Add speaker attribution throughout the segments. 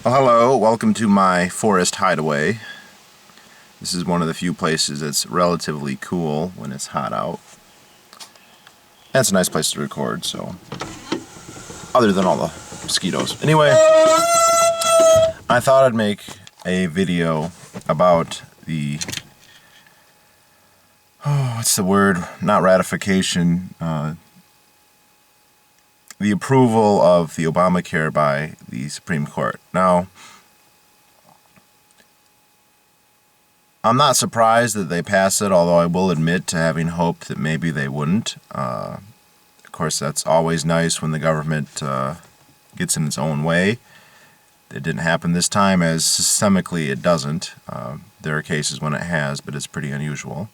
Speaker 1: Well, hello, welcome to my forest hideaway. This is one of the few places that's relatively cool when it's hot out. That's a nice place to record, so other than all the mosquitoes. Anyway, I thought I'd make a video about the, what's the word? Not ratification, the approval of the Obamacare by the Supreme Court. Now, I'm not surprised that they passed it, although I will admit to having hoped that maybe they wouldn't. Of course, that's always nice when the government gets in its own way. It didn't happen this time, as systemically it doesn't. There are cases when it has, but it's pretty unusual.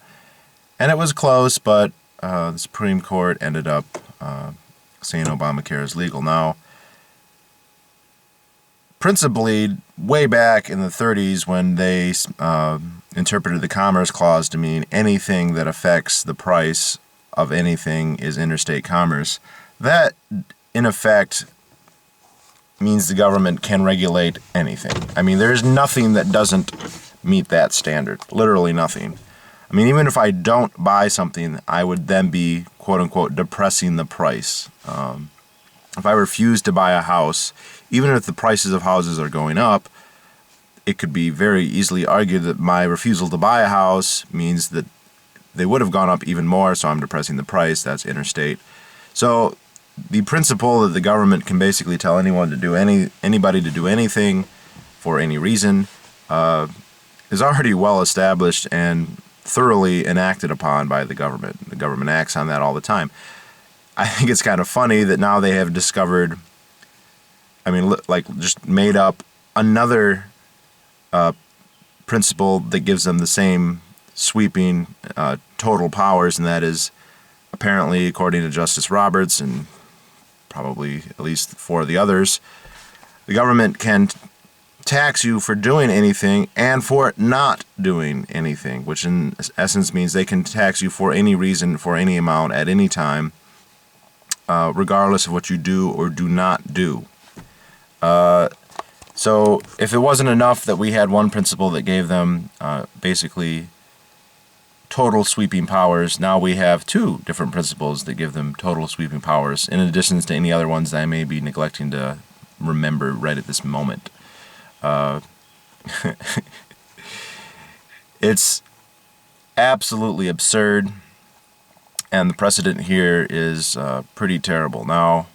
Speaker 1: And it was close, but the Supreme Court ended up saying Obamacare is legal. Now, principally, way back in the 30s when they interpreted the Commerce Clause to mean anything that affects the price of anything is interstate commerce, that, in effect, means the government can regulate anything. I mean, there's nothing that doesn't meet that standard. Literally nothing. I mean, even if I don't buy something, I would then be, quote-unquote, depressing the price. If I refuse to buy a house, even if the prices of houses are going up, it could be very easily argued that my refusal to buy a house means that they would have gone up even more, so I'm depressing the price. That's interstate. So the principle that the government can basically tell anyone to do anybody to do anything for any reason is already well established and thoroughly enacted upon by the government. The government acts on that all the time. I think it's kind of funny that now they have discovered, just made up another principle that gives them the same sweeping total powers, and that is, apparently, according to Justice Roberts and probably at least four of the others, the government can tax you for doing anything and for not doing anything, which in essence means they can tax you for any reason, for any amount, at any time, regardless of what you do or do not do. So if it wasn't enough that we had one principle that gave them basically total sweeping powers, now we have two different principles that give them total sweeping powers, in addition to any other ones that I may be neglecting to remember right at this moment. It's absolutely absurd, and the precedent here is pretty terrible. Now,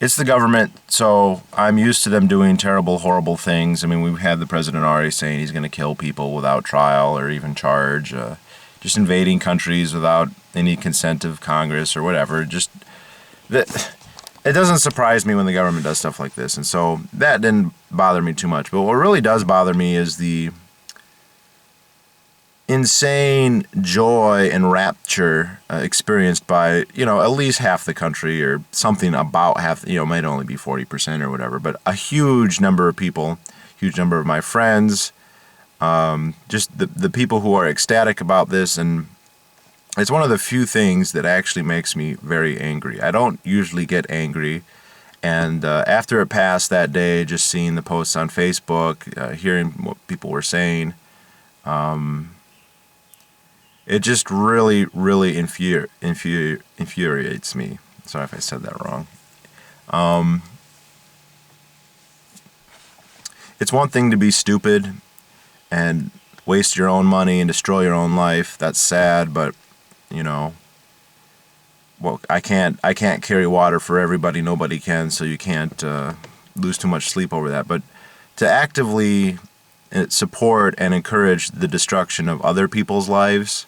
Speaker 1: it's the government, so I'm used to them doing terrible, horrible things. I mean, we've had the president already saying he's going to kill people without trial or even charge, just invading countries without any consent of Congress or whatever. It doesn't surprise me when the government does stuff like this, and so that didn't bother me too much. But what really does bother me is the insane joy and rapture experienced by, at least half the country, or something about half, might only be 40% or whatever, but a huge number of people, huge number of my friends, just the people who are ecstatic about this. And it's one of the few things that actually makes me very angry. I don't usually get angry, and after it passed that day, just seeing the posts on Facebook, hearing what people were saying, it just really, really infuriates me. Sorry if I said that wrong. It's one thing to be stupid and waste your own money and destroy your own life. That's sad, but I can't carry water for everybody. Nobody can, so you can't lose too much sleep over that. But to actively support and encourage the destruction of other people's lives,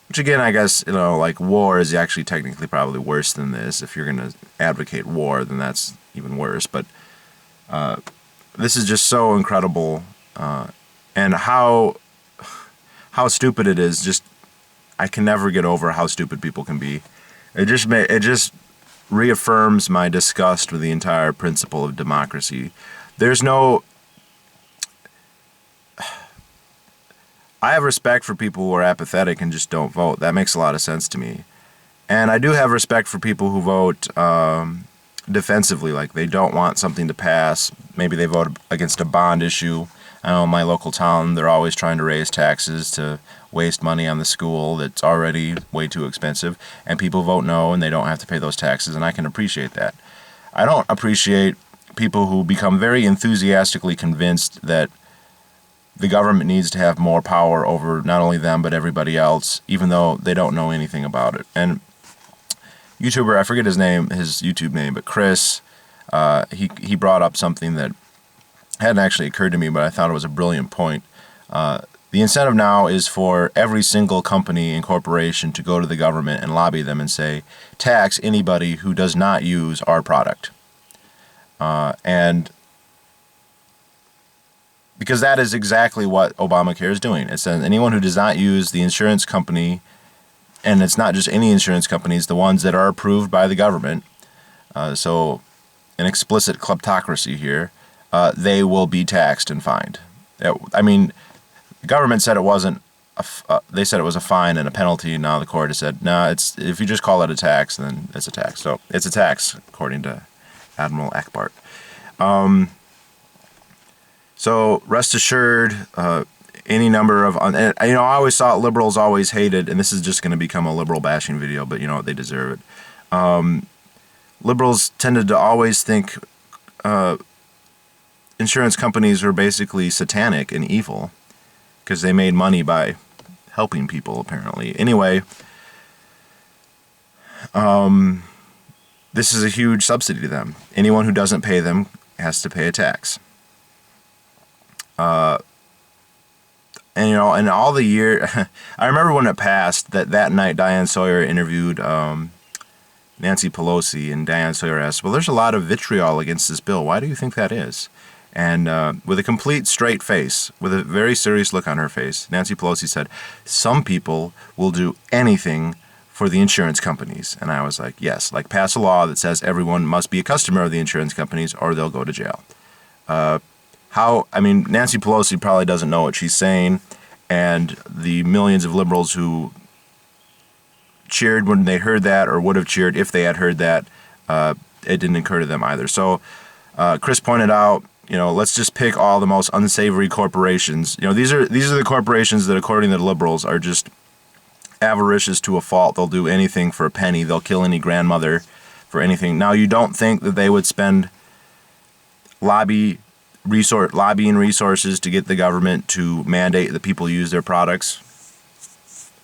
Speaker 1: which again, I guess, like war is actually technically probably worse than this. If you're going to advocate war, then that's even worse. But this is just so incredible, and how stupid it is. Just, I can never get over how stupid people can be. It just reaffirms my disgust with the entire principle of democracy. There's no I have respect for people who are apathetic and just don't vote. That makes a lot of sense to me. And I do have respect for people who vote defensively, like they don't want something to pass. Maybe they vote against a bond issue. I know in my local town, they're always trying to raise taxes to waste money on the school that's already way too expensive, and people vote no and they don't have to pay those taxes, and I can appreciate that. I don't appreciate people who become very enthusiastically convinced that the government needs to have more power over not only them but everybody else, even though they don't know anything about it. And YouTuber, I forget his name, his YouTube name, but Chris, he brought up something that hadn't actually occurred to me, but I thought it was a brilliant point. The incentive now is for every single company and corporation to go to the government and lobby them and say, tax anybody who does not use our product. And because that is exactly what Obamacare is doing. It says anyone who does not use the insurance company, and it's not just any insurance companies, the ones that are approved by the government, so an explicit kleptocracy here, they will be taxed and fined. I mean, the government said it wasn't. They said it was a fine and a penalty. Now the court has said, no, it's if you just call it a tax, then it's a tax. So it's a tax, according to Admiral Akbart. So rest assured, any number of, and I always thought liberals always hated, and this is just going to become a liberal bashing video, but you know what, they deserve it. Liberals tended to always think insurance companies were basically satanic and evil because they made money by helping people, apparently. Anyway, this is a huge subsidy to them. Anyone who doesn't pay them has to pay a tax. And in all the year, I remember when it passed that night Diane Sawyer interviewed Nancy Pelosi, and Diane Sawyer asked, well, there's a lot of vitriol against this bill. Why do you think that is? And with a complete straight face, with a very serious look on her face, Nancy Pelosi said, some people will do anything for the insurance companies. And I was like, yes, like pass a law that says everyone must be a customer of the insurance companies or they'll go to jail. Nancy Pelosi probably doesn't know what she's saying, and the millions of liberals who cheered when they heard that, or would have cheered if they had heard that, it didn't occur to them either. So Chris pointed out, let's just pick all the most unsavory corporations. These are the corporations that, according to the liberals, are just avaricious to a fault. They'll do anything for a penny. They'll kill any grandmother for anything. Now, you don't think that they would spend lobbying resources to get the government to mandate that people use their products?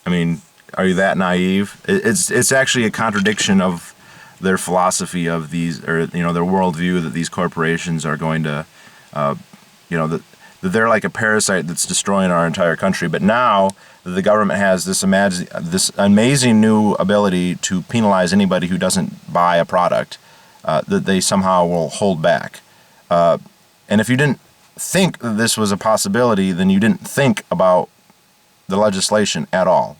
Speaker 1: I mean, are you that naive? It's actually a contradiction of their philosophy of these, or their worldview, that these corporations are going to, that they're like a parasite that's destroying our entire country. But now that the government has this amazing new ability to penalize anybody who doesn't buy a product, that they somehow will hold back. And if you didn't think that this was a possibility, then you didn't think about the legislation at all,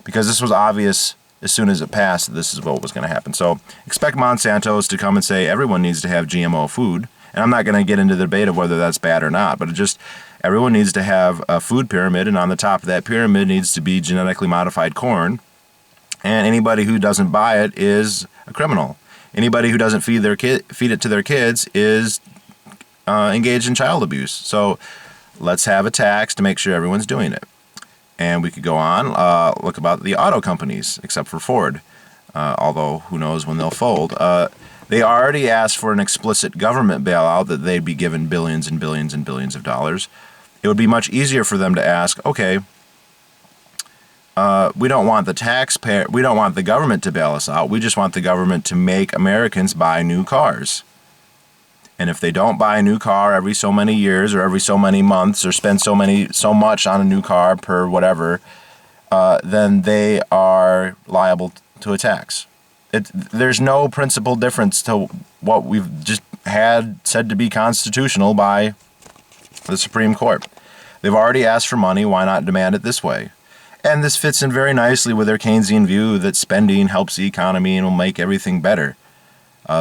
Speaker 1: because this was obvious as soon as it passed that this is what was going to happen. So expect Monsanto's to come and say everyone needs to have GMO food. And I'm not going to get into the debate of whether that's bad or not, but everyone needs to have a food pyramid, and on the top of that pyramid needs to be genetically modified corn. And anybody who doesn't buy it is a criminal. Anybody who doesn't feed it to their kids is engaged in child abuse. So let's have a tax to make sure everyone's doing it. And we could go on, look about the auto companies, except for Ford, although who knows when they'll fold. They already asked for an explicit government bailout, that they'd be given billions and billions and billions of dollars. It would be much easier for them to ask, okay, we don't want we don't want the government to bail us out. We just want the government to make Americans buy new cars. And if they don't buy a new car every so many years or every so many months, or spend so much on a new car per whatever, then they are liable to a tax. There's no principal difference to what we've just had said to be constitutional by the Supreme Court. They've already asked for money. Why not demand it this way? And this fits in very nicely with their Keynesian view that spending helps the economy and will make everything better.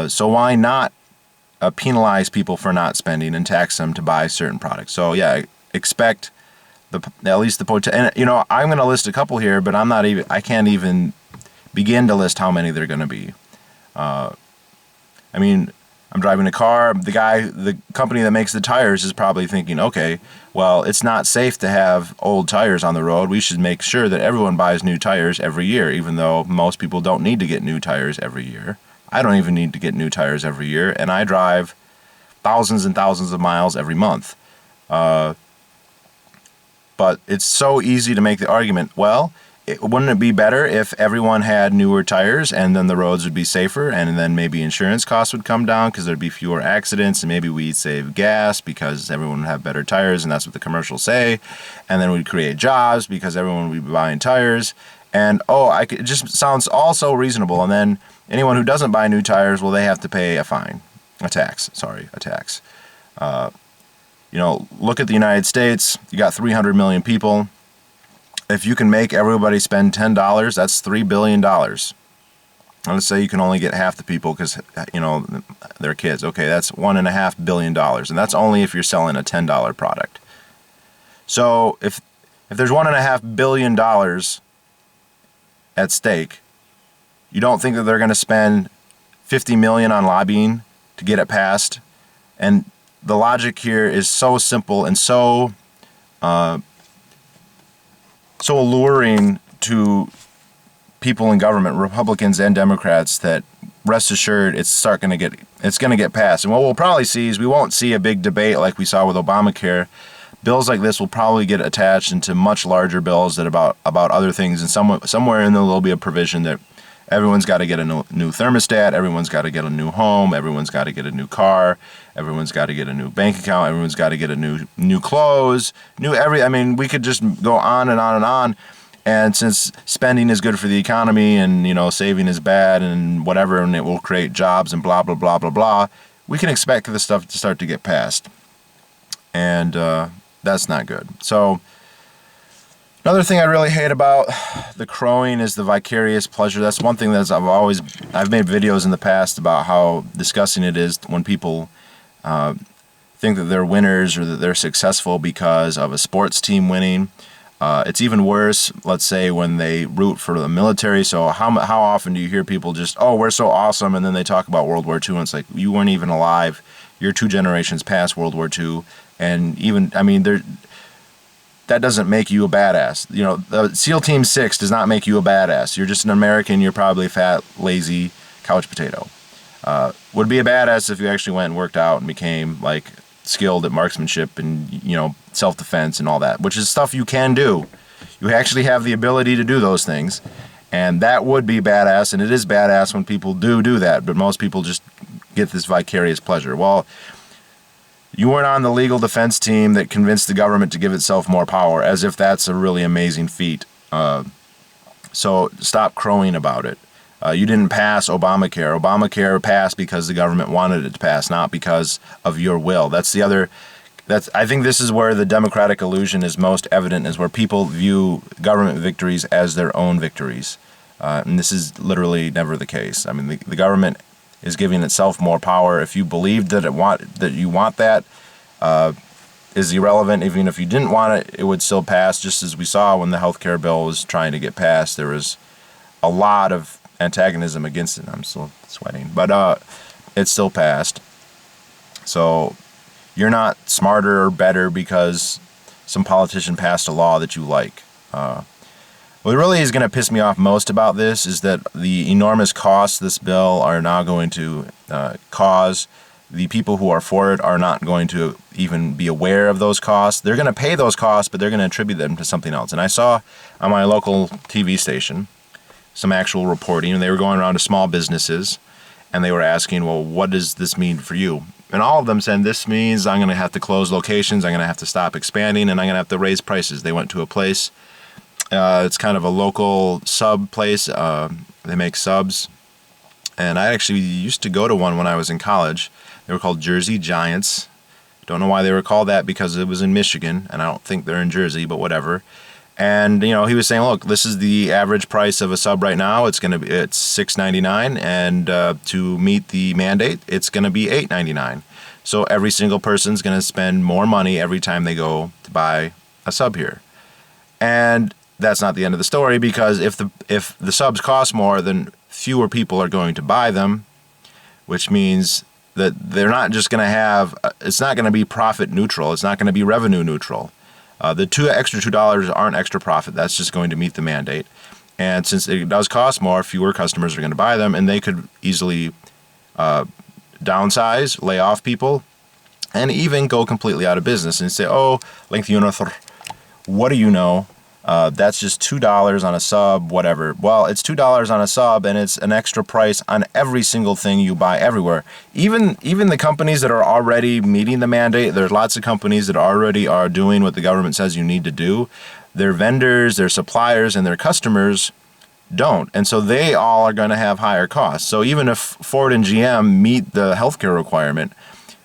Speaker 1: So why not penalize people for not spending and tax them to buy certain products? So yeah, expect at least the potential. And I'm going to list a couple here, but I can't even begin to list how many they're going to be. I mean, I'm driving a car. The company that makes the tires is probably thinking, okay, well, it's not safe to have old tires on the road. We should make sure that everyone buys new tires every year, even though most people don't need to get new tires every year. I don't even need to get new tires every year, and I drive thousands and thousands of miles every month. But it's so easy to make the argument, well, wouldn't it be better if everyone had newer tires and then the roads would be safer and then maybe insurance costs would come down because there'd be fewer accidents and maybe we'd save gas because everyone would have better tires and that's what the commercials say. And then we'd create jobs because everyone would be buying tires. And it just sounds all so reasonable. And then anyone who doesn't buy new tires, well, they have to pay a tax. Look at the United States. You got 300 million people. If you can make everybody spend $10, that's $3 billion. Let's say you can only get half the people because, they're kids. Okay, that's $1.5 billion. And that's only if you're selling a $10 product. So if there's $1.5 billion at stake, you don't think that they're going to spend $50 million on lobbying to get it passed? And the logic here is so simple and so alluring to people in government, Republicans and Democrats, that rest assured it's going to get passed. And what we'll probably see is we won't see a big debate like we saw with Obamacare. Bills like this will probably get attached into much larger bills that about other things, and somewhere in there there'll be a provision that everyone's got to get a new thermostat, everyone's got to get a new home, everyone's got to get a new car, everyone's got to get a new bank account, everyone's got to get a new clothes, we could just go on and on and on. And since spending is good for the economy and, saving is bad and whatever, and it will create jobs and blah, blah, blah, blah, blah, we can expect this stuff to start to get passed. And that's not good. So another thing I really hate about the crowing is the vicarious pleasure. That's one thing that I've made videos in the past about how disgusting it is when people think that they're winners or that they're successful because of a sports team winning. It's even worse, let's say, when they root for the military. So how often do you hear people just, we're so awesome, and then they talk about World War II, and it's like, you weren't even alive. You're 2 generations past World War II. And that doesn't make you a badass. The SEAL Team 6 does not make you a badass. You're just an American. You're probably a fat, lazy couch potato. Would be a badass if you actually went and worked out and became skilled at marksmanship and self-defense and all that, which is stuff you can do. You actually have the ability to do those things, and that would be badass. And it is badass when people do that. But most people just get this vicarious pleasure. Well, you weren't on the legal defense team that convinced the government to give itself more power, as if that's a really amazing feat. So stop crowing about it. You didn't pass Obamacare. Obamacare passed because the government wanted it to pass, not because of your will. I think this is where the democratic illusion is most evident, is where people view government victories as their own victories. And this is literally never the case. The government is giving itself more power. If you believed that you want that, is irrelevant. Even if you didn't want it, it would still pass. Just as we saw when the healthcare bill was trying to get passed, there was a lot of antagonism against it. I'm still sweating, but it still passed. So you're not smarter or better because some politician passed a law that you like. What really is going to piss me off most about this is that the enormous costs this bill are now going to cause, the people who are for it are not going to even be aware of those costs. They're going to pay those costs, but they're going to attribute them to something else. And I saw on my local TV station some actual reporting, and they were going around to small businesses, and they were asking, well, what does this mean for you? And all of them said, this means I'm going to have to close locations, I'm going to have to stop expanding, and I'm going to have to raise prices. They went to a place. It's kind of a local sub place. They make subs. And I actually used to go to one when I was in college. They were called Jersey Giants. Don't know why they were called that, because it was in Michigan, and I don't think they're in Jersey, but whatever. And he was saying, look, this is the average price of a sub right now. It's $6.99, and to meet the mandate, it's going to be $8.99. So every single person's going to spend more money every time they go to buy a sub here. And that's not the end of the story, because if the subs cost more, then fewer people are going to buy them, which means that they're not just going to have, it's not going to be profit neutral. It's not going to be revenue neutral. The extra $2 aren't extra profit. That's just going to meet the mandate. And since it does cost more, fewer customers are going to buy them, and they could easily downsize, lay off people, and even go completely out of business and say, oh, lengthy what do you know? That's just $2 on a sub, whatever. Well, it's $2 on a sub, and it's an extra price on every single thing you buy everywhere. Even the companies that are already meeting the mandate, there's lots of companies that already are doing what the government says you need to do. Their vendors, their suppliers, and their customers don't. And so they all are going to have higher costs. So even if Ford and GM meet the healthcare requirement,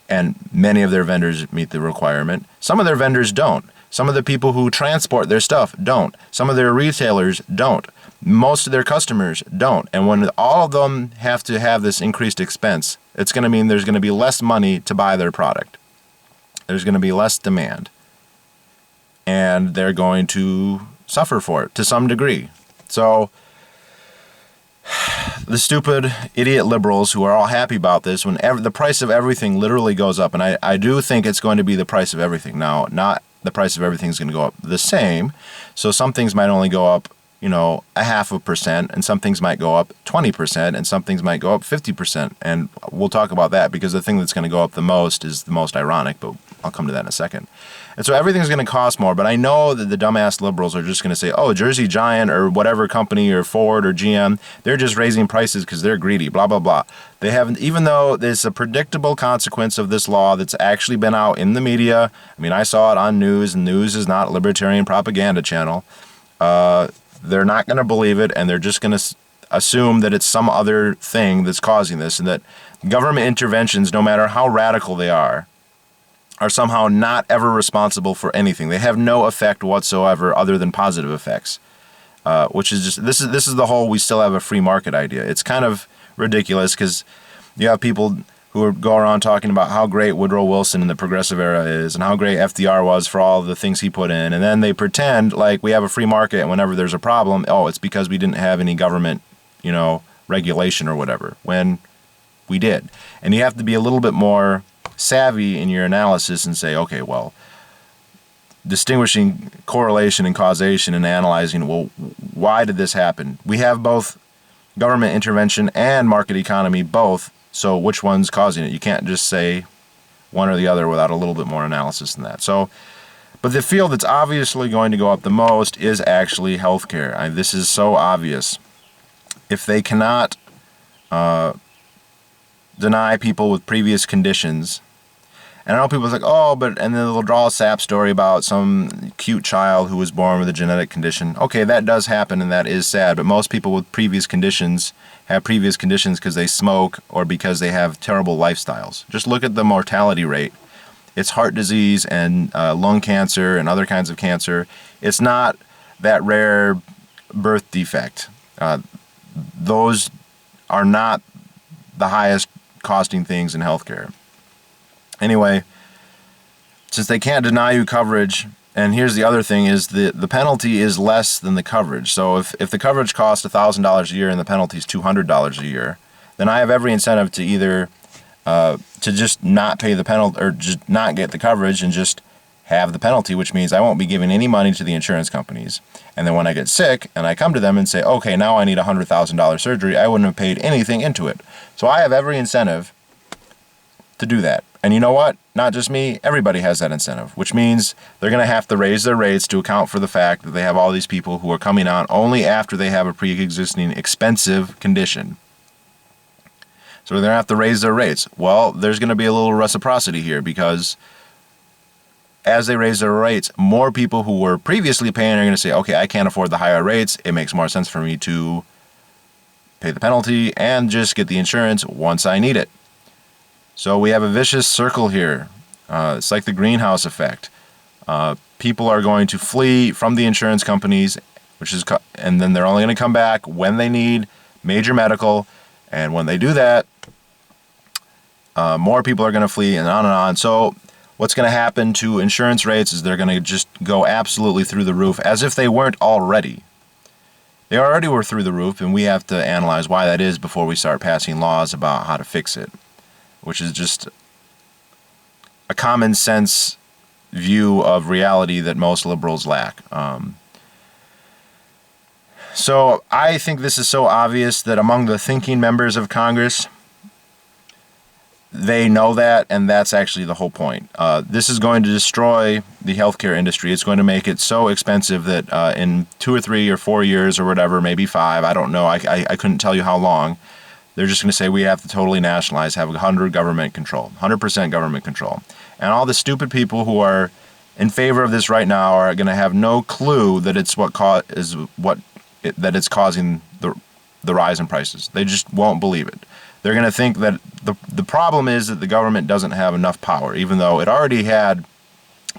Speaker 1: and many of their vendors meet the requirement, some of their vendors don't. Some of the people who transport their stuff don't. Some of their retailers don't. Most of their customers don't. And when all of them have to have this increased expense, it's going to mean there's going to be less money to buy their product. There's going to be less demand. And they're going to suffer for it to some degree. So the stupid idiot liberals who are all happy about this, when the price of everything literally goes up, and I do think it's going to be the price of everything. Now, not the price of everything is going to go up the same. So some things might only go up, 0.5%, and some things might go up 20%, and some things might go up 50%. And we'll talk about that because the thing that's going to go up the most is the most ironic, but I'll come to that in a second. And so everything's going to cost more, but I know that the dumbass liberals are just going to say, oh, Jersey Giant or whatever company or Ford or GM, they're just raising prices because they're greedy, blah, blah, blah. They haven't, even though there's a predictable consequence of this law that's actually been out in the media. I mean, I saw it on news, and news is not a libertarian propaganda channel. They're not going to believe it, and they're just going to assume that it's some other thing that's causing this, and that government interventions, no matter how radical they are somehow not ever responsible for anything. They have no effect whatsoever other than positive effects, which is just, this is the whole we still have a free market idea. It's kind of ridiculous because you have people who go around talking about how great Woodrow Wilson in the progressive era is and how great FDR was for all of the things he put in, and then they pretend like we have a free market, and whenever there's a problem, oh, it's because we didn't have any government, regulation or whatever, when we did. And you have to be a little bit more savvy in your analysis and say, okay, well, distinguishing correlation and causation and analyzing, well, why did this happen? We have both government intervention and market economy, both, so which one's causing it? You can't just say one or the other without a little bit more analysis than that. So, but the field that's obviously going to go up the most is actually healthcare. This is so obvious. If they cannot deny people with previous conditions, and I know people are like, oh, but, and then they'll draw a sap story about some cute child who was born with a genetic condition. Okay, that does happen, and that is sad, but most people with previous conditions have previous conditions because they smoke or because they have terrible lifestyles. Just look at the mortality rate. It's heart disease and lung cancer and other kinds of cancer. It's not that rare birth defect. Those are not the highest costing things in healthcare. Anyway, since they can't deny you coverage, and here's the other thing, is the penalty is less than the coverage. So if the coverage costs $1,000 a year and the penalty is $200 a year, then I have every incentive to either to just not pay the penalty or just not get the coverage and just have the penalty, which means I won't be giving any money to the insurance companies. And then when I get sick and I come to them and say, okay, now I need $100,000 surgery, I wouldn't have paid anything into it. So I have every incentive to do that. And you know what? Not just me, everybody has that incentive, which means they're going to have to raise their rates to account for the fact that they have all these people who are coming on only after they have a pre-existing expensive condition. So they're going to have to raise their rates. Well, there's going to be a little reciprocity here because as they raise their rates, more people who were previously paying are going to say, okay, I can't afford the higher rates. It makes more sense for me to pay the penalty and just get the insurance once I need it. So we have a vicious circle here. It's like the greenhouse effect. People are going to flee from the insurance companies, and then they're only going to come back when they need major medical. And when they do that, more people are going to flee, and on and on. So what's going to happen to insurance rates is they're going to just go absolutely through the roof, as if they weren't already. They already were through the roof, and we have to analyze why that is before we start passing laws about how to fix it, which is just a common sense view of reality that most liberals lack. So I think this is so obvious that among the thinking members of Congress, they know that, and that's actually the whole point. This is going to destroy the healthcare industry. It's going to make it so expensive that in 2 or 3 or 4 years or whatever, maybe 5, I don't know, I couldn't tell you how long, they're just going to say we have to totally nationalize, have 100% government control. And all the stupid people who are in favor of this right now are going to have no clue that it's that it's causing the rise in prices. They just won't believe it. They're going to think that the problem is that the government doesn't have enough power, even though it already had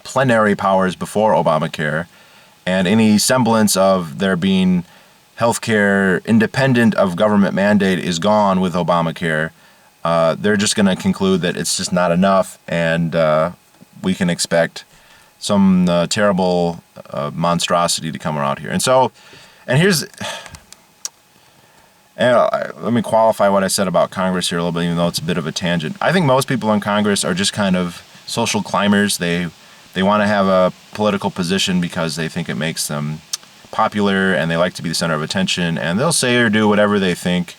Speaker 1: plenary powers before Obamacare, and any semblance of there being healthcare independent of government mandate is gone with Obamacare. They're just going to conclude that it's just not enough, and we can expect some terrible monstrosity to come around here. Let me qualify what I said about Congress here a little bit, even though it's a bit of a tangent. I think most people in Congress are just kind of social climbers. They want to have a political position because they think it makes them popular, and they like to be the center of attention, and they'll say or do whatever they think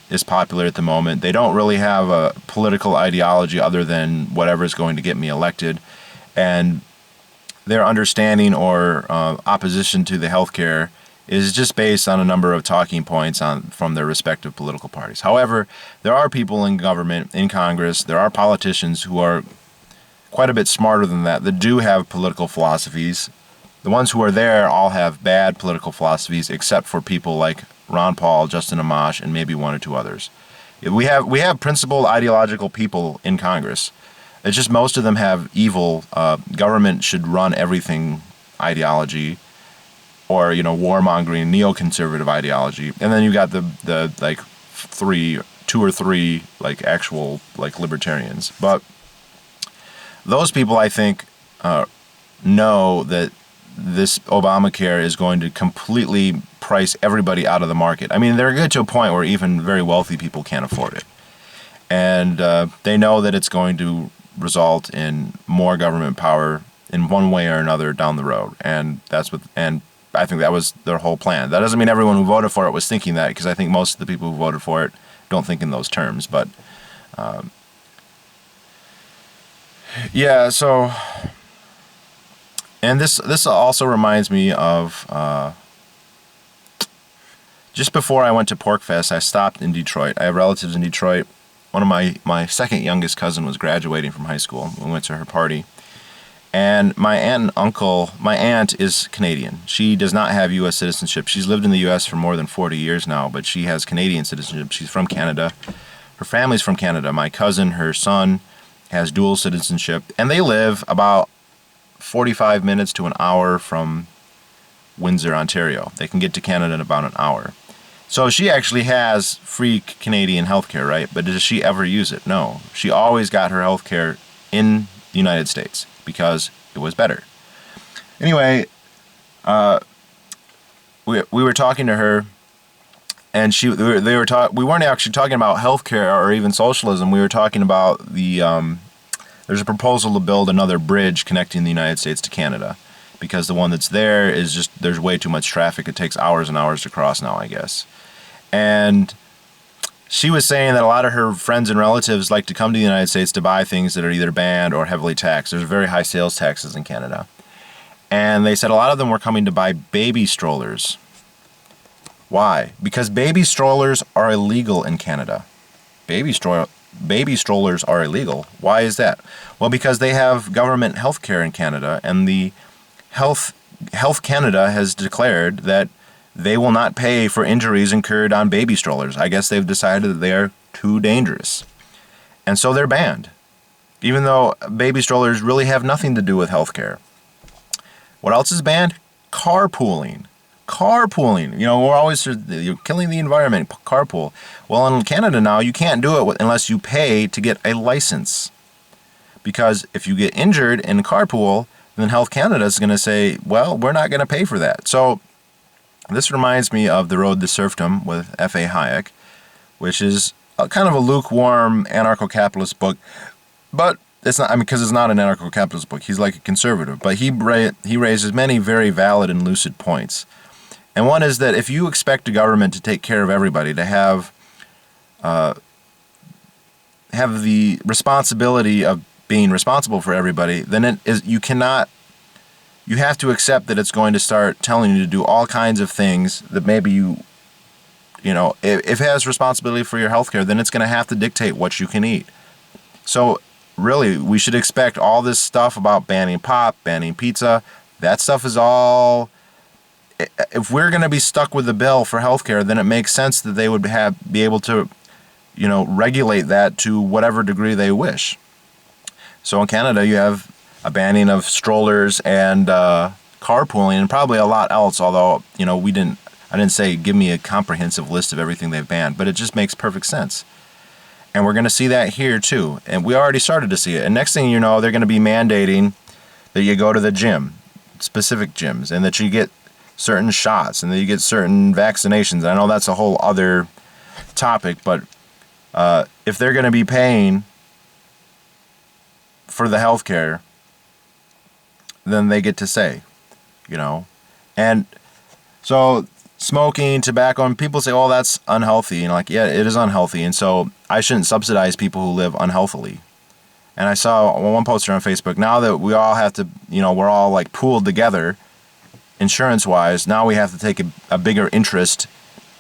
Speaker 1: is popular at the moment. They don't really have a political ideology other than whatever is going to get me elected, and their understanding or opposition to the healthcare is just based on a number of talking points from their respective political parties. However, there are people in government, in Congress, there are politicians who are quite a bit smarter than that do have political philosophies. The ones who are there all have bad political philosophies, except for people like Ron Paul, Justin Amash, and maybe 1 or 2 others. We have principled ideological people in Congress. It's just most of them have evil government should run everything ideology, or warmongering neoconservative ideology, and then you got the like 2 or 3 like actual like libertarians. But those people, I think, know that this Obamacare is going to completely price everybody out of the market. I mean, they're good to a point where even very wealthy people can't afford it. And they know that it's going to result in more government power in one way or another down the road. And I think that was their whole plan. That doesn't mean everyone who voted for it was thinking that, because I think most of the people who voted for it don't think in those terms. But yeah, so... And this also reminds me of just before I went to PorkFest, I stopped in Detroit. I have relatives in Detroit. One of my second youngest cousin was graduating from high school. We went to her party. And my aunt is Canadian. She does not have U.S. citizenship. She's lived in the U.S. for more than 40 years now, but she has Canadian citizenship. She's from Canada. Her family's from Canada. My cousin, her son, has dual citizenship, and they live about 45 minutes to an hour from Windsor, Ontario. They can get to Canada in about an hour. So she actually has free Canadian healthcare, right? But does she ever use it? No. She always got her healthcare in the United States because it was better. Anyway, we were talking to her, and we weren't actually talking about healthcare or even socialism. We were talking about there's a proposal to build another bridge connecting the United States to Canada, because the one that's there is just, there's way too much traffic. It takes hours and hours to cross now, I guess. And she was saying that a lot of her friends and relatives like to come to the United States to buy things that are either banned or heavily taxed. There's very high sales taxes in Canada. And they said a lot of them were coming to buy baby strollers. Why? Because baby strollers are illegal in Canada. Baby strollers are illegal. Why is that? Well, because they have government health care in Canada, and the Health Canada has declared that they will not pay for injuries incurred on baby strollers. I guess they've decided that they are too dangerous. And so they're banned, even though baby strollers really have nothing to do with health care. What else is banned? Carpooling. We're always killing the environment. Carpool. Well, in Canada now, you can't do it unless you pay to get a license. Because if you get injured in carpool, then Health Canada is going to say, well, we're not going to pay for that. So This reminds me of The Road to Serfdom with F.A. Hayek, which is kind of a lukewarm anarcho-capitalist book, but it's not. I mean, because it's not an anarcho-capitalist book. He's like a conservative, but he raises many very valid and lucid points. And one is that if you expect a government to take care of everybody, to have the responsibility of being responsible for everybody, then you have to accept that it's going to start telling you to do all kinds of things that maybe if it has responsibility for your healthcare, then it's going to have to dictate what you can eat. So really, we should expect all this stuff about banning pop, banning pizza. That stuff is all. If we're going to be stuck with the bill for healthcare, then it makes sense that they would be able to, regulate that to whatever degree they wish. So in Canada, you have a banning of strollers and carpooling, and probably a lot else. Although I didn't say give me a comprehensive list of everything they've banned, but it just makes perfect sense. And we're going to see that here too, and we already started to see it. And next thing you know, they're going to be mandating that you go to the gym, specific gyms, and that you get certain shots, and that you get certain vaccinations. I know that's a whole other topic, but if they're going to be paying for the health care, then they get to say, And so smoking, tobacco, and people say, oh, that's unhealthy. And yeah, it is unhealthy. And so I shouldn't subsidize people who live unhealthily. And I saw one poster on Facebook, now that we all have to, we're all like pooled together, insurance-wise, now we have to take a bigger interest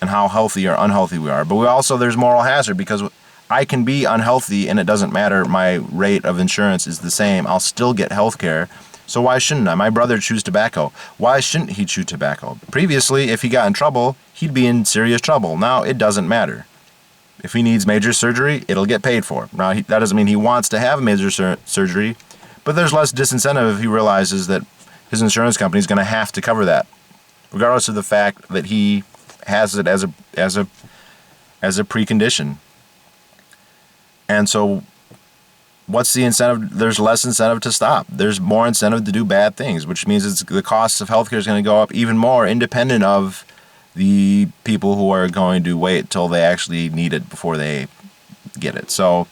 Speaker 1: in how healthy or unhealthy we are. But there's moral hazard, because I can be unhealthy and it doesn't matter. My rate of insurance is the same. I'll still get health care. So why shouldn't I? My brother chews tobacco. Why shouldn't he chew tobacco? Previously, if he got in trouble, he'd be in serious trouble. Now it doesn't matter. If he needs major surgery, it'll get paid for. Now, that doesn't mean he wants to have major surgery, but there's less disincentive if he realizes that his insurance company is going to have to cover that, regardless of the fact that he has it as a precondition. And so what's the incentive? There's less incentive to stop. There's more incentive to do bad things, which means the cost of healthcare is going to go up even more, independent of the people who are going to wait till they actually need it before they get it. So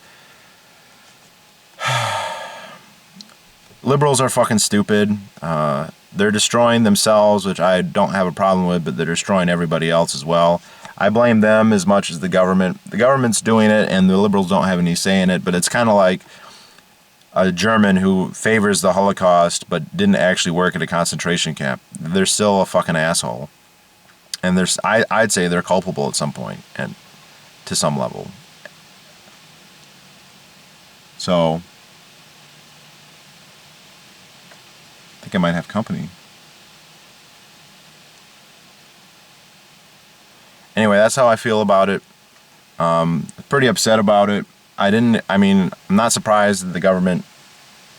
Speaker 1: liberals are fucking stupid. They're destroying themselves, which I don't have a problem with, but they're destroying everybody else as well. I blame them as much as the government. The government's doing it, and the liberals don't have any say in it, but it's kind of like a German who favors the Holocaust but didn't actually work at a concentration camp. They're still a fucking asshole. And I'd say they're culpable at some point, and to some level. So I think I might have company. Anyway, that's how I feel about it. Pretty upset about it. I'm not surprised that the government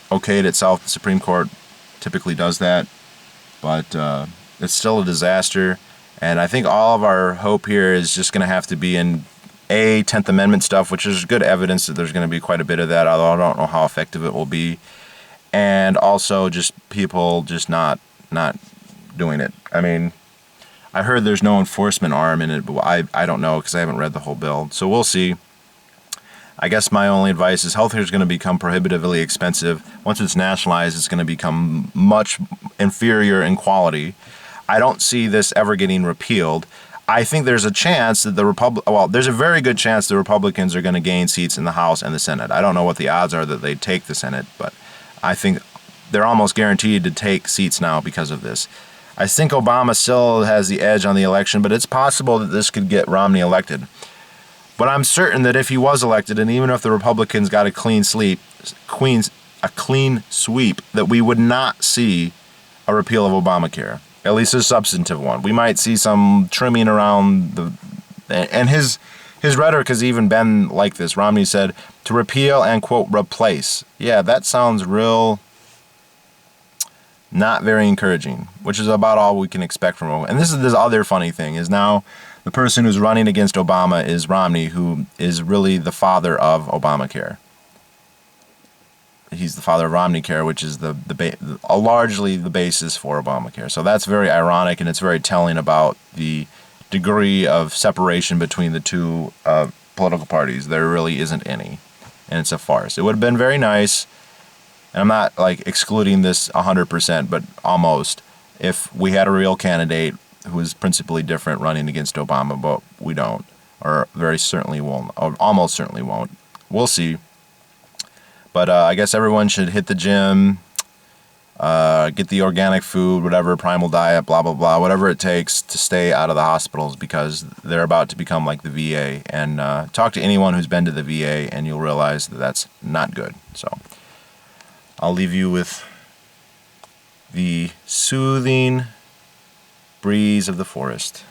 Speaker 1: okayed itself. The Supreme Court typically does that. But it's still a disaster. And I think all of our hope here is just going to have to be in 10th Amendment stuff, which is good evidence that there's going to be quite a bit of that, although I don't know how effective it will be. And also just people just not doing it. I mean, I heard there's no enforcement arm in it, but I don't know because I haven't read the whole bill. So we'll see. I guess my only advice is healthcare is going to become prohibitively expensive. Once it's nationalized, it's going to become much inferior in quality. I don't see this ever getting repealed. I think there's a chance that there's a very good chance the Republicans are going to gain seats in the House and the Senate. I don't know what the odds are that they take the Senate, but I think they're almost guaranteed to take seats now because of this. I think Obama still has the edge on the election, but it's possible that this could get Romney elected. But I'm certain that if he was elected, and even if the Republicans got a clean sweep, that we would not see a repeal of Obamacare, at least a substantive one. We might see some trimming around and his rhetoric has even been like this. Romney said to repeal and, quote, replace. Yeah, that sounds real not very encouraging, which is about all we can expect from him. And this other funny thing is now the person who's running against Obama is Romney, who is really the father of Obamacare. he's the father of Omnicare, which is largely the basis for Obamacare. So that's very ironic, and it's very telling about the degree of separation between the two political parties. There really isn't any, and it's a farce. It would have been very nice, and I'm not like excluding this 100%, but almost, if we had a real candidate who was principally different running against Obama, but we don't, or very certainly won't, or almost certainly won't. We'll see. But I guess everyone should hit the gym, get the organic food, whatever, primal diet, blah, blah, blah, whatever it takes to stay out of the hospitals, because they're about to become like the VA. And talk to anyone who's been to the VA, and you'll realize that that's not good. So I'll leave you with the soothing breeze of the forest.